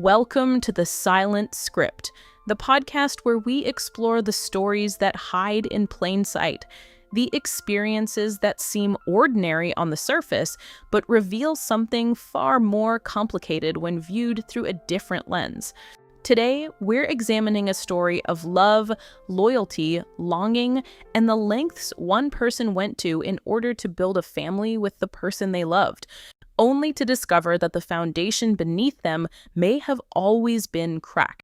Welcome to The Silent Script, the podcast where we explore the stories that hide in plain sight, the experiences that seem ordinary on the surface, but reveal something far more complicated when viewed through a different lens. Today, we're examining a story of love, loyalty, longing, and the lengths one person went to in order to build a family with the person they loved, only to discover that the foundation beneath them may have always been cracked.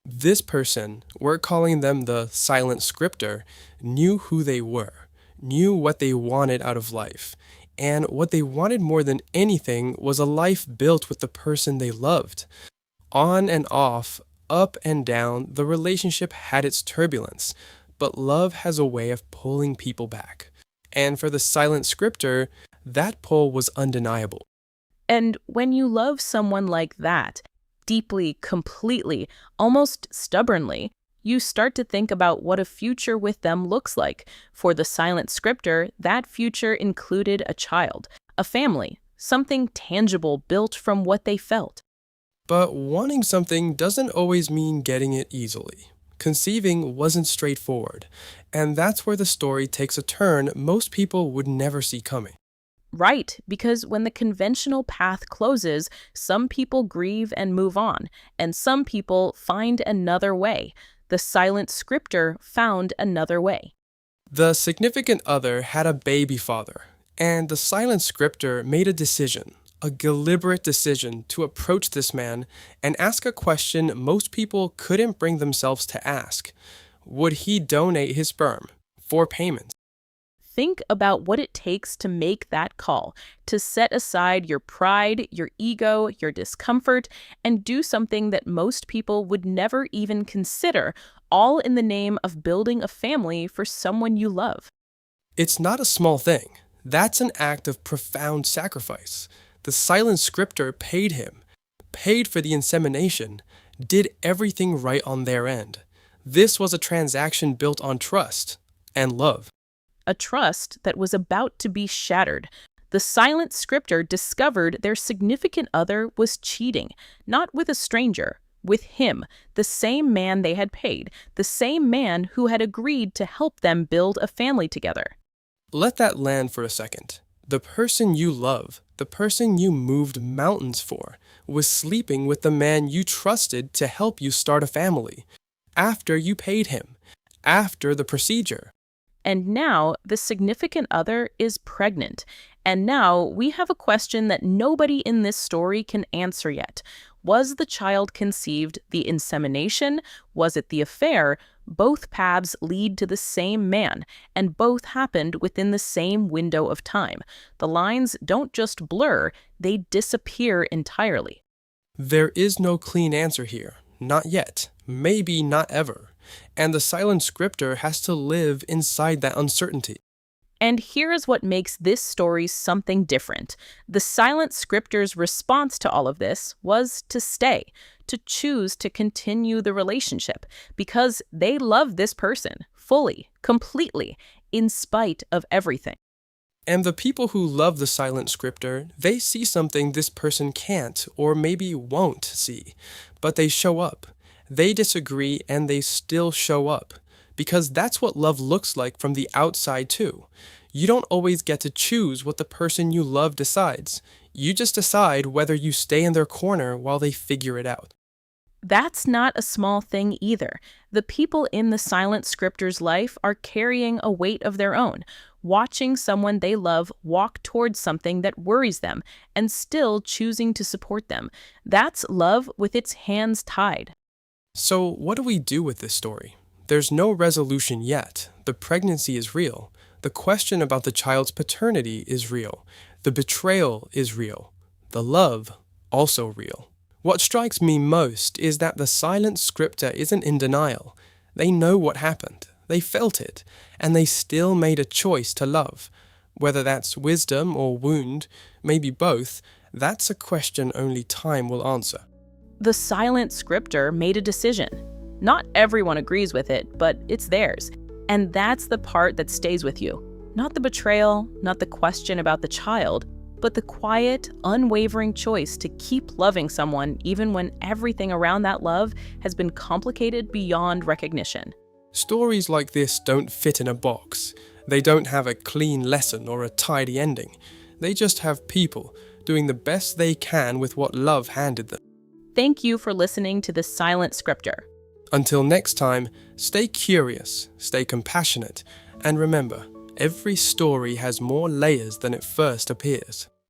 This person, we're calling them the silent scripter, knew who they were, knew what they wanted out of life, and what they wanted more than anything was a life built with the person they loved. On and off, up and down, the relationship had its turbulence, but love has a way of pulling people back. And for the silent scripter, that pull was undeniable. And when you love someone like that, deeply, completely, almost stubbornly, you start to think about what a future with them looks like. For the silent scripter, that future included a child, a family, something tangible built from what they felt. But wanting something doesn't always mean getting it easily. Conceiving wasn't straightforward, and that's where the story takes a turn most people would never see coming. Right, because when the conventional path closes, some people grieve and move on, and some people find another way. The silent scripter found another way. The significant other had a baby father, and the silent scripter made a decision, a deliberate decision to approach this man and ask a question most people couldn't bring themselves to ask. Would he donate his sperm for payment? Think about what it takes to make that call, to set aside your pride, your ego, your discomfort, and do something that most people would never even consider, all in the name of building a family for someone you love. It's not a small thing. That's an act of profound sacrifice. The silent scripter paid him, paid for the insemination, did everything right on their end. This was a transaction built on trust and love. A trust that was about to be shattered. The silent scripter discovered their significant other was cheating, not with a stranger, with him, the same man they had paid, the same man who had agreed to help them build a family together. Let that land for a second. The person you love, the person you moved mountains for, was sleeping with the man you trusted to help you start a family, after you paid him, after the procedure. And now the significant other is pregnant. And now we have a question that nobody in this story can answer yet. Was the child conceived the insemination? Was it the affair? Both paths lead to the same man, and both happened within the same window of time. The lines don't just blur, they disappear entirely. There is no clean answer here. Not yet. Maybe not ever. And the silent scripter has to live inside that uncertainty. And here is what makes this story something different. The silent scripter's response to all of this was to stay, to choose to continue the relationship, because they love this person fully, completely, in spite of everything. And the people who love the silent scripter, they see something this person can't or maybe won't see, but they show up. They disagree and they still show up, because that's what love looks like from the outside too. You don't always get to choose what the person you love decides. You just decide whether you stay in their corner while they figure it out. That's not a small thing either. The people in the silent scripter's life are carrying a weight of their own, watching someone they love walk towards something that worries them and still choosing to support them. That's love with its hands tied. So what do we do with this story? There's no resolution yet. The pregnancy is real. The question about the child's paternity is real. The betrayal is real. The love, also real. What strikes me most is that the silent scripter isn't in denial. They know what happened. They felt it. And they still made a choice to love. Whether that's wisdom or wound, maybe both, that's a question only time will answer. The silent scripter made a decision. Not everyone agrees with it, but it's theirs. And that's the part that stays with you. Not the betrayal, not the question about the child, but the quiet, unwavering choice to keep loving someone even when everything around that love has been complicated beyond recognition. Stories like this don't fit in a box. They don't have a clean lesson or a tidy ending. They just have people doing the best they can with what love handed them. Thank you for listening to The Silent Scripter. Until next time, stay curious, stay compassionate, and remember, every story has more layers than it first appears.